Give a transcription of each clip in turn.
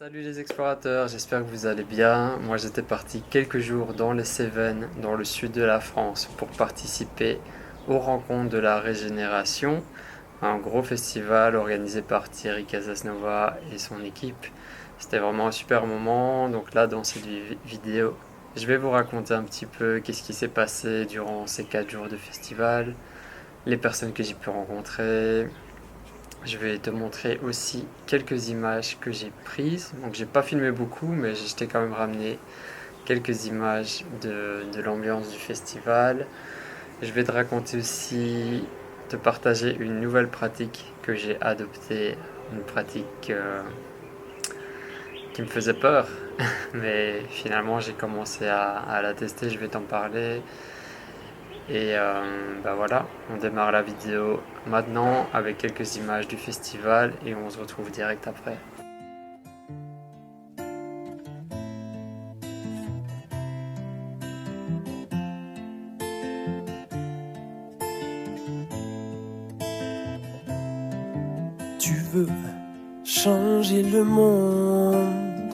Salut les explorateurs, j'espère que vous allez bien. Moi j'étais parti quelques jours dans les Cévennes, dans le sud de la France, pour participer aux rencontres de la régénération, un gros festival organisé par Thierry Casasnova et son équipe. C'était vraiment un super moment. Donc là, dans cette vidéo, je vais vous raconter un petit peu qu'est-ce qui s'est passé durant ces 4 jours de festival, les personnes que j'ai pu rencontrer. Je vais te montrer aussi quelques images que j'ai prises. Donc j'ai pas filmé beaucoup, mais je t'ai quand même ramené quelques images de l'ambiance du festival. Je vais te raconter aussi, te partager une nouvelle pratique que j'ai adoptée, une pratique qui me faisait peur, mais finalement j'ai commencé à la tester, je vais t'en parler. Et bah voilà, on démarre la vidéo maintenant avec quelques images du festival et on se retrouve direct après. Tu veux changer le monde,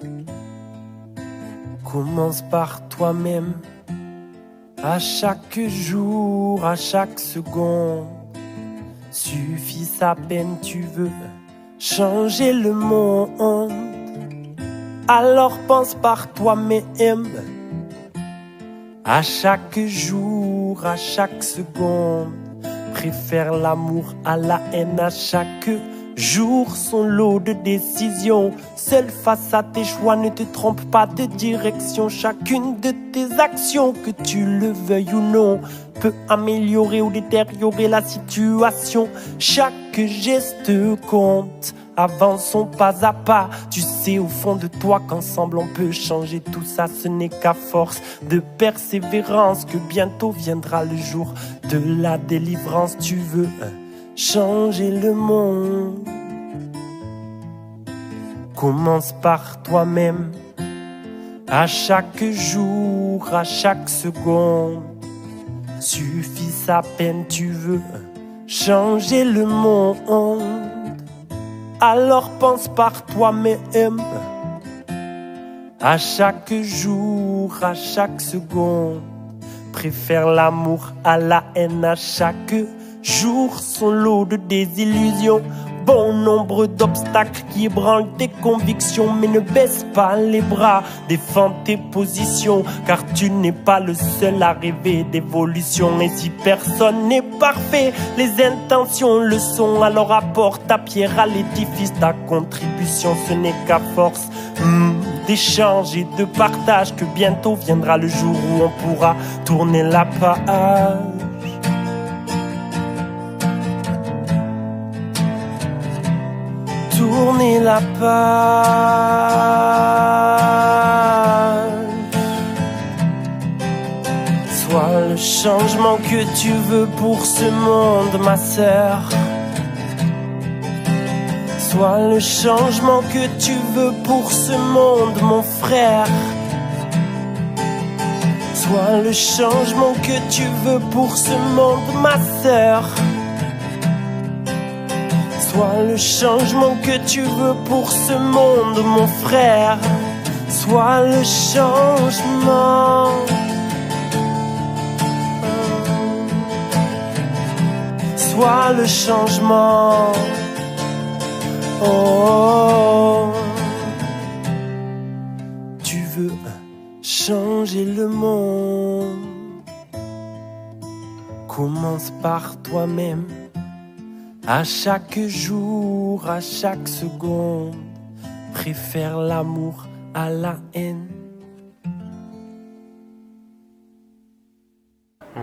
commence par toi-même. À chaque jour, à chaque seconde, suffit sa peine. Tu veux changer le monde, alors pense par toi-même. À chaque jour, à chaque seconde, préfère l'amour à la haine. À chaque jour, son lot de décisions. Seul face à tes choix, ne te trompe pas de direction. Chacune de tes actions, que tu le veuilles ou non, peut améliorer ou détériorer la situation. Chaque geste compte, avançons pas à pas. Tu sais au fond de toi qu'ensemble on peut changer tout ça. Ce n'est qu'à force de persévérance que bientôt viendra le jour de la délivrance. Tu veux changer le monde, commence par toi-même. À chaque jour, à chaque seconde, suffit sa peine. Tu veux changer le monde, alors pense par toi-même. À chaque jour, à chaque seconde, préfère l'amour à la haine. À chaque jour, son lot de désillusions. Bon nombre d'obstacles qui ébranlent tes convictions. Mais ne baisse pas les bras, défends tes positions, car tu n'es pas le seul à rêver d'évolution. Et si personne n'est parfait, les intentions le sont. Alors apporte ta pierre à l'édifice. Ta contribution, ce n'est qu'à force d'échange et de partage que bientôt viendra le jour où on pourra tourner la page. Tourner la page. Sois le changement que tu veux pour ce monde, ma sœur. Sois le changement que tu veux pour ce monde, mon frère. Sois le changement que tu veux pour ce monde, ma sœur. Sois le changement que tu veux pour ce monde, mon frère. Sois le changement. Sois le changement. Oh, tu veux changer le monde, commence par toi-même. À chaque jour, à chaque seconde, préfère l'amour à la haine.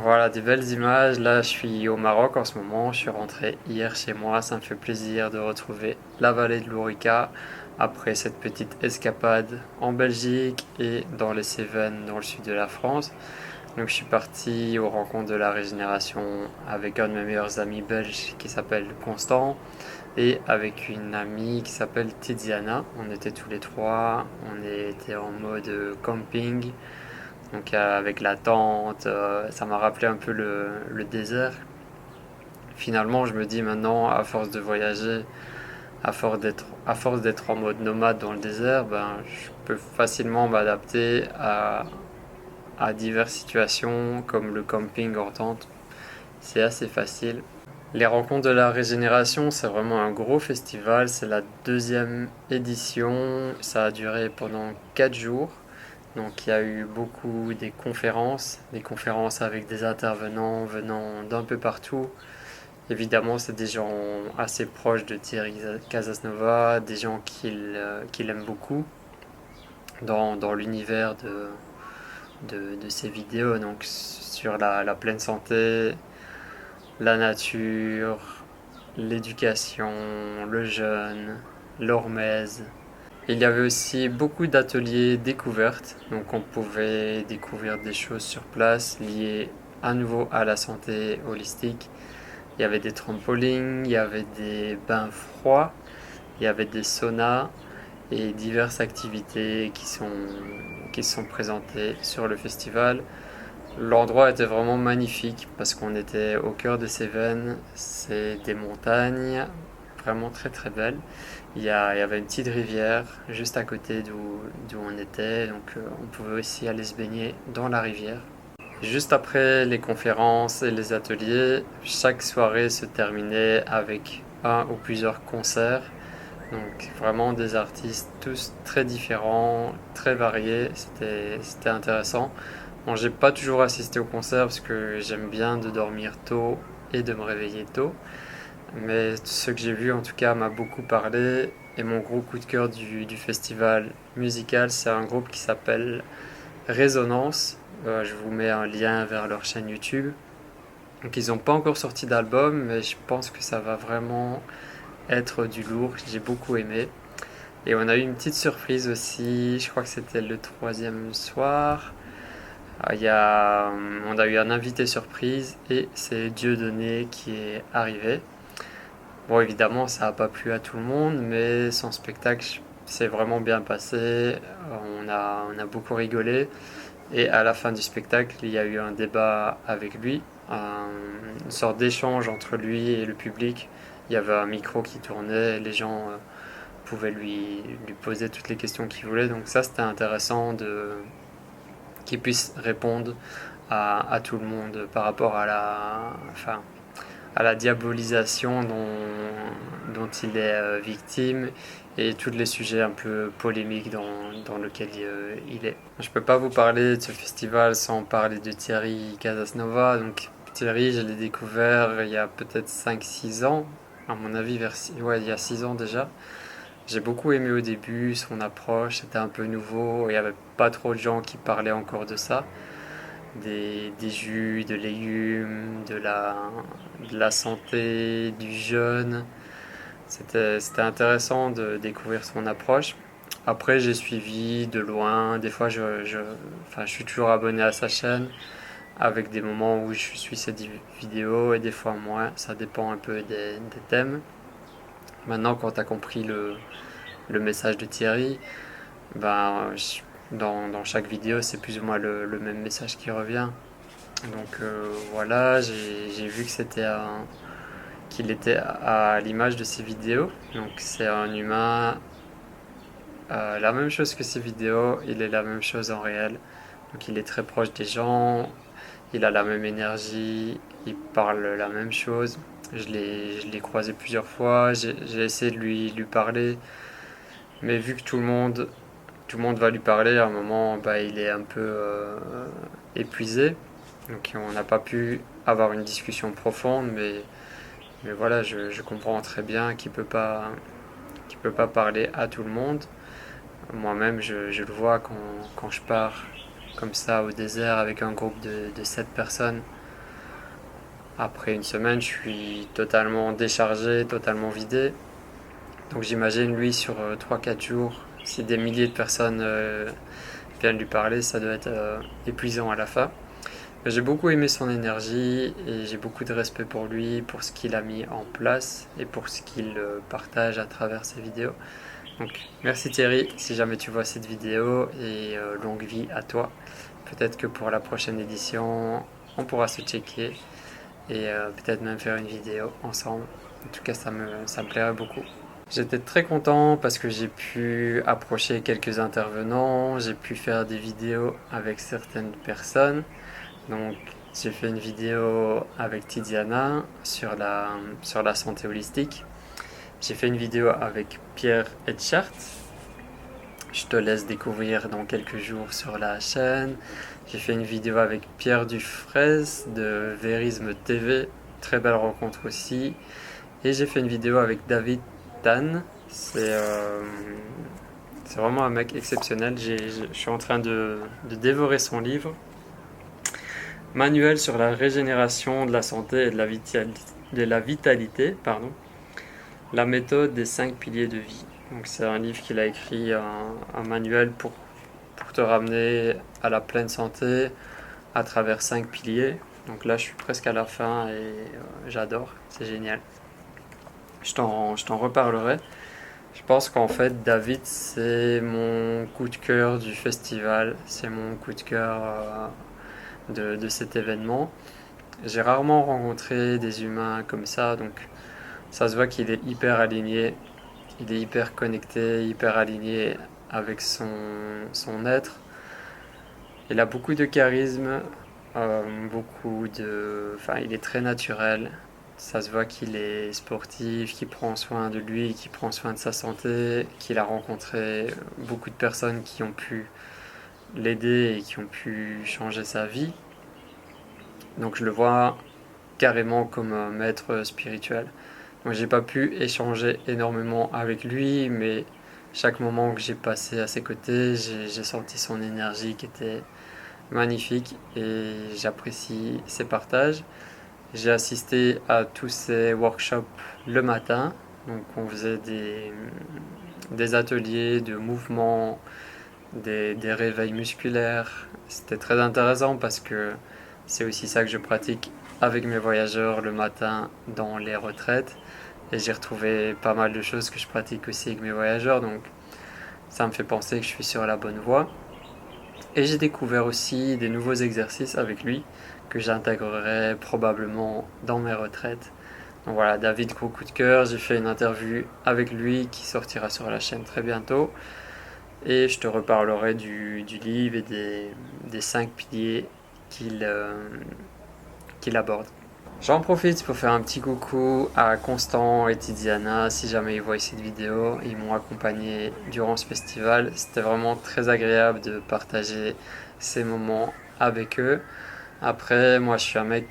Voilà, des belles images. Là, je suis au Maroc en ce moment. Je suis rentré hier chez moi. Ça me fait plaisir de retrouver la vallée de l'Ourika après cette petite escapade en Belgique et dans les Cévennes, dans le sud de la France. Donc, je suis parti aux rencontres de la régénération avec un de mes meilleurs amis belges qui s'appelle Constant et avec une amie qui s'appelle Tiziana. On était tous les trois. On était en mode camping. Donc avec la tente, ça m'a rappelé un peu le désert. Finalement, je me dis maintenant, à force de voyager, À force d'être en mode nomade dans le désert, ben, je peux facilement m'adapter à diverses situations comme le camping hors tente. C'est assez facile. Les rencontres de la régénération, c'est vraiment un gros festival. C'est la deuxième édition. Ça a duré pendant 4 jours. Donc il y a eu beaucoup des conférences avec des intervenants venant d'un peu partout. Évidemment, c'est des gens assez proches de Thierry Casasnova, des gens qu'il aime beaucoup dans l'univers de ses vidéos. Donc sur la pleine santé, la nature, l'éducation, le jeûne, l'hormèse. Il y avait aussi beaucoup d'ateliers découvertes, donc on pouvait découvrir des choses sur place liées à nouveau à la santé holistique. Il y avait des trampolines, il y avait des bains froids, il y avait des saunas et diverses activités qui sont présentées sur le festival. L'endroit était vraiment magnifique parce qu'on était au cœur des Cévennes. C'est des montagnes vraiment très très belles. Il y avait une petite rivière juste à côté d'où on était, donc on pouvait aussi aller se baigner dans la rivière. Juste après les conférences et les ateliers, chaque soirée se terminait avec un ou plusieurs concerts. Donc vraiment des artistes tous très différents, très variés. C'était intéressant. Bon, j'ai pas toujours assisté au concert parce que j'aime bien de dormir tôt et de me réveiller tôt. Mais ce que j'ai vu en tout cas m'a beaucoup parlé. Et mon gros coup de cœur du festival musical, c'est un groupe qui s'appelle Résonance. Je vous mets un lien vers leur chaîne YouTube. Donc ils n'ont pas encore sorti d'album, mais je pense que ça va vraiment être du lourd. J'ai beaucoup aimé. Et on a eu une petite surprise aussi, je crois que c'était le troisième soir. On a eu un invité surprise et c'est Dieudonné qui est arrivé. Bon, évidemment, ça n'a pas plu à tout le monde, mais son spectacle s'est vraiment bien passé. On a beaucoup rigolé. Et à la fin du spectacle, il y a eu un débat avec lui, une sorte d'échange entre lui et le public. Il y avait un micro qui tournait, les gens pouvaient lui poser toutes les questions qu'ils voulaient. Donc ça, c'était intéressant qu'il puisse répondre à tout le monde par rapport à la diabolisation dont il est victime et tous les sujets un peu polémiques dans lesquels il est. Je ne peux pas vous parler de ce festival sans parler de Thierry Casasnova. Donc Thierry, je l'ai découvert il y a peut-être 5-6 ans, à mon avis, il y a 6 ans déjà. J'ai beaucoup aimé au début son approche, c'était un peu nouveau, il n'y avait pas trop de gens qui parlaient encore de ça. Des jus, de légumes, de la santé, du jeûne. C'était intéressant de découvrir son approche. Après, j'ai suivi de loin. Des fois, enfin, je suis toujours abonné à sa chaîne avec des moments où je suis ses vidéos et des fois moins. Ça dépend un peu des thèmes. Maintenant, quand tu as compris le message de Thierry, ben, dans chaque vidéo, c'est plus ou moins le même message qui revient. Donc voilà, j'ai vu que qu'il était à l'image de ses vidéos. Donc c'est un humain, la même chose que ses vidéos, il est la même chose en réel. Donc il est très proche des gens, il a la même énergie, il parle la même chose. Je l'ai croisé plusieurs fois, j'ai essayé de lui parler, mais vu que tout le monde va lui parler, à un moment, bah, il est un peu épuisé. Donc on n'a pas pu avoir une discussion profonde, mais voilà, je comprends très bien qu'il peut pas parler à tout le monde. Moi-même, je le vois quand je pars comme ça au désert avec un groupe de 7 personnes. Après une semaine, je suis totalement déchargé, totalement vidé. Donc j'imagine lui sur 3-4 jours, si des milliers de personnes viennent lui parler, ça doit être épuisant à la fin. Mais j'ai beaucoup aimé son énergie et j'ai beaucoup de respect pour lui, pour ce qu'il a mis en place et pour ce qu'il partage à travers ses vidéos. Donc merci Thierry, si jamais tu vois cette vidéo et longue vie à toi. Peut-être que pour la prochaine édition, on pourra se checker et peut-être même faire une vidéo ensemble. En tout cas, ça me plairait beaucoup. J'étais très content parce que j'ai pu approcher quelques intervenants, j'ai pu faire des vidéos avec certaines personnes. Donc j'ai fait une vidéo avec Tiziana sur la santé holistique. J'ai fait une vidéo avec Pierre Etchart. Je te laisse découvrir dans quelques jours sur la chaîne. J'ai fait une vidéo avec Pierre Dufraise de Vérisme TV. Très belle rencontre aussi. Et j'ai fait une vidéo avec David Tan. C'est vraiment un mec exceptionnel. Je suis en train de dévorer son livre. Manuel sur la régénération de la santé et de la vitalité, pardon. La méthode des 5 piliers de vie. Donc c'est un livre qu'il a écrit, un manuel pour te ramener à la pleine santé à travers 5 piliers. Donc là je suis presque à la fin et j'adore, c'est génial. Je t'en reparlerai. Je pense qu'en fait David c'est mon coup de cœur du festival, c'est mon coup de cœur de cet événement. J'ai rarement rencontré des humains comme ça, donc ça se voit qu'il est hyper aligné, il est hyper connecté, hyper aligné avec son être. Il a beaucoup de charisme, enfin, il est très naturel. Ça se voit qu'il est sportif, qu'il prend soin de lui, qu'il prend soin de sa santé, qu'il a rencontré beaucoup de personnes qui ont pu l'aider et qui ont pu changer sa vie. Donc je le vois carrément comme un maître spirituel. Donc j'ai pas pu échanger énormément avec lui, mais chaque moment que j'ai passé à ses côtés, j'ai senti son énergie qui était magnifique et j'apprécie ses partages. J'ai assisté à tous ses workshops le matin, donc on faisait des ateliers de mouvement, des réveils musculaires. C'était très intéressant parce que c'est aussi ça que je pratique avec mes voyageurs le matin dans les retraites. Et j'ai retrouvé pas mal de choses que je pratique aussi avec mes voyageurs, donc ça me fait penser que je suis sur la bonne voie. Et j'ai découvert aussi des nouveaux exercices avec lui que j'intégrerai probablement dans mes retraites. Donc voilà, David, gros coup de cœur. J'ai fait une interview avec lui qui sortira sur la chaîne très bientôt. Et je te reparlerai du livre et des 5 piliers qu'il aborde. J'en profite pour faire un petit coucou à Constant et Tiziana. Si jamais ils voient cette vidéo, ils m'ont accompagné durant ce festival. C'était vraiment très agréable de partager ces moments avec eux. Après, moi je suis un mec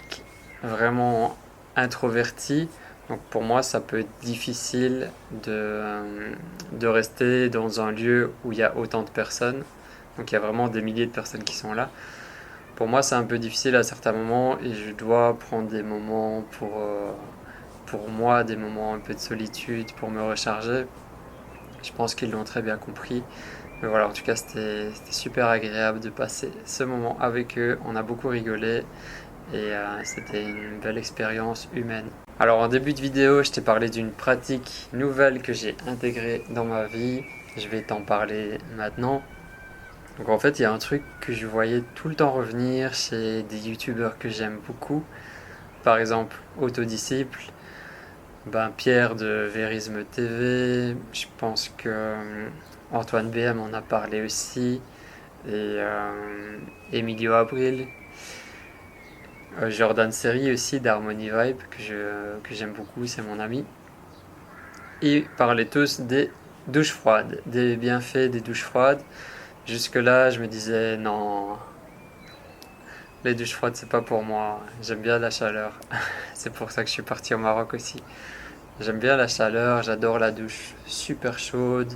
vraiment introverti. Donc pour moi, ça peut être difficile de rester dans un lieu où il y a autant de personnes. Donc il y a vraiment des milliers de personnes qui sont là. Pour moi, c'est un peu difficile à certains moments et je dois prendre des moments pour moi, des moments un peu de solitude pour me recharger. Je pense qu'ils l'ont très bien compris. Mais voilà, en tout cas, c'était super agréable de passer ce moment avec eux. On a beaucoup rigolé et c'était une belle expérience humaine. Alors en début de vidéo, je t'ai parlé d'une pratique nouvelle que j'ai intégrée dans ma vie. Je vais t'en parler maintenant. Donc en fait, il y a un truc que je voyais tout le temps revenir chez des youtubeurs que j'aime beaucoup. Par exemple, Autodisciple, Pierre de Vérisme TV, je pense que Antoine BM en a parlé aussi, et Emilio Abril, Jordan Seri aussi d'Harmony Vibe, que j'aime beaucoup, c'est mon ami. Ils parlaient tous des douches froides, des bienfaits des douches froides. Jusque-là, je me disais non, les douches froides c'est pas pour moi. J'aime bien la chaleur. C'est pour ça que je suis parti au Maroc aussi. J'aime bien la chaleur, j'adore la douche super chaude,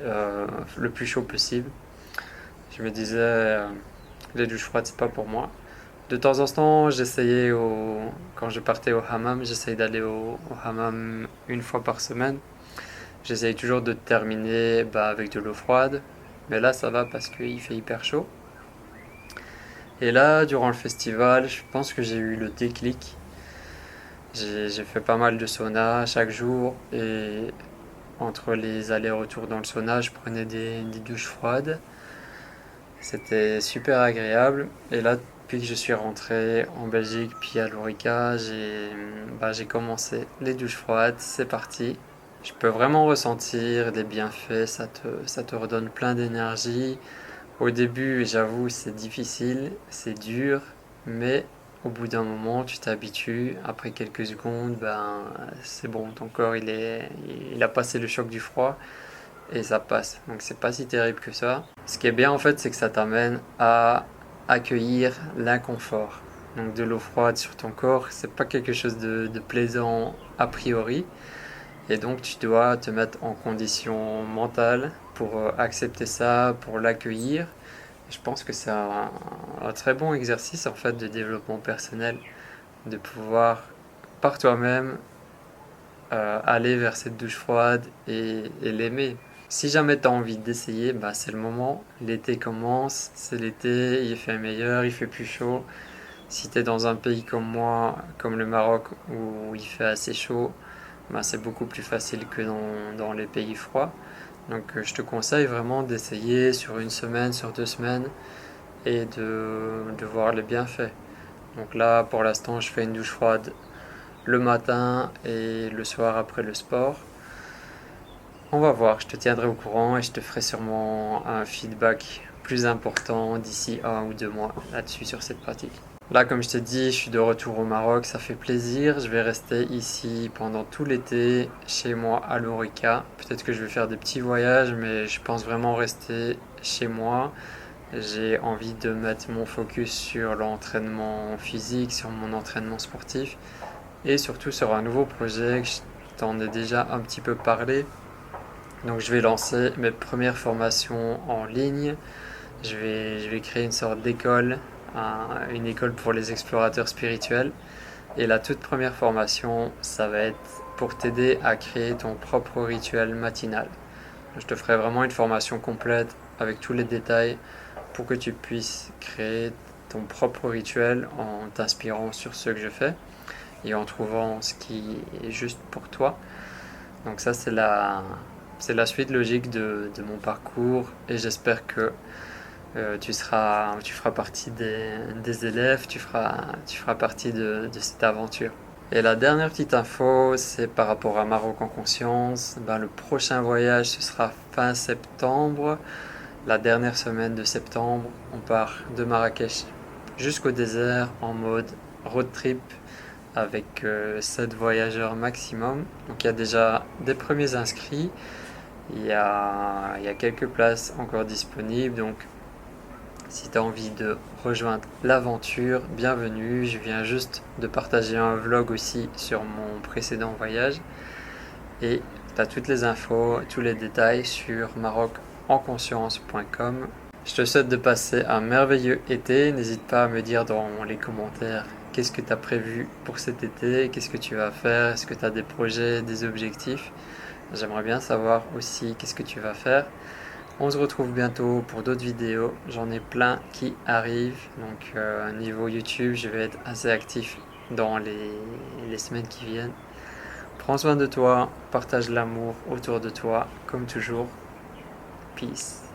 le plus chaud possible. Je me disais les douches froides c'est pas pour moi. De temps en temps, quand je partais au hammam, j'essayais d'aller au hammam une fois par semaine. J'essaye toujours de terminer avec de l'eau froide. Mais là, ça va parce qu'il fait hyper chaud. Et là, durant le festival, je pense que j'ai eu le déclic. J'ai fait pas mal de sauna chaque jour. Et entre les allers-retours dans le sauna, je prenais des douches froides. C'était super agréable. Et là, depuis que je suis rentré en Belgique, puis à l'Orica, j'ai commencé les douches froides. C'est parti. Je peux vraiment ressentir des bienfaits, ça te redonne plein d'énergie. Au début, j'avoue, c'est difficile, c'est dur, mais au bout d'un moment, tu t'habitues. Après quelques secondes, ben, c'est bon, ton corps, il a passé le choc du froid et ça passe. Donc c'est pas si terrible que ça. Ce qui est bien en fait, c'est que ça t'amène à accueillir l'inconfort. Donc de l'eau froide sur ton corps, c'est pas quelque chose de plaisant a priori. Et donc tu dois te mettre en condition mentale pour accepter ça, pour l'accueillir. Je pense que c'est un très bon exercice en fait de développement personnel, de pouvoir par toi-même aller vers cette douche froide et l'aimer. Si jamais tu as envie d'essayer, bah, c'est le moment. L'été commence, c'est l'été, il fait meilleur, il fait plus chaud. Si tu es dans un pays comme moi, comme le Maroc, où il fait assez chaud, bah, c'est beaucoup plus facile que dans les pays froids. Donc je te conseille vraiment d'essayer sur une semaine, sur 2 semaines et de voir les bienfaits. Donc là, pour l'instant, je fais une douche froide le matin et le soir après le sport. On va voir, je te tiendrai au courant et je te ferai sûrement un feedback plus important d'ici 1 ou 2 mois là-dessus sur cette pratique. Là, comme je t'ai dit, je suis de retour au Maroc, ça fait plaisir. Je vais rester ici pendant tout l'été, chez moi à l'Orica. Peut-être que je vais faire des petits voyages, mais je pense vraiment rester chez moi. J'ai envie de mettre mon focus sur l'entraînement physique, sur mon entraînement sportif et surtout sur un nouveau projet que je t'en ai déjà un petit peu parlé. Donc je vais lancer mes premières formations en ligne. Je vais créer une sorte d'école, une école pour les explorateurs spirituels. Et la toute première formation, ça va être pour t'aider à créer ton propre rituel matinal. Je te ferai vraiment une formation complète avec tous les détails pour que tu puisses créer ton propre rituel en t'inspirant sur ce que je fais et en trouvant ce qui est juste pour toi. Donc ça, c'est la suite logique de mon parcours et j'espère que tu feras partie des élèves, tu feras partie de cette aventure. Et la dernière petite info, c'est par rapport à Maroc en conscience. Ben, le prochain voyage, ce sera fin septembre. La dernière semaine de septembre, on part de Marrakech jusqu'au désert en mode road trip avec 7 voyageurs maximum. Donc il y a déjà des premiers inscrits. Il y a quelques places encore disponibles. Donc si tu as envie de rejoindre l'aventure, bienvenue. Je viens juste de partager un vlog aussi sur mon précédent voyage. Et tu as toutes les infos, tous les détails sur marocenconscience.com. Je te souhaite de passer un merveilleux été. N'hésite pas à me dire dans les commentaires qu'est-ce que tu as prévu pour cet été, qu'est-ce que tu vas faire, est-ce que tu as des projets, des objectifs. J'aimerais bien savoir aussi qu'est-ce que tu vas faire. On se retrouve bientôt pour d'autres vidéos. J'en ai plein qui arrivent. Donc niveau YouTube, je vais être assez actif dans les semaines qui viennent. Prends soin de toi, partage l'amour autour de toi, comme toujours. Peace.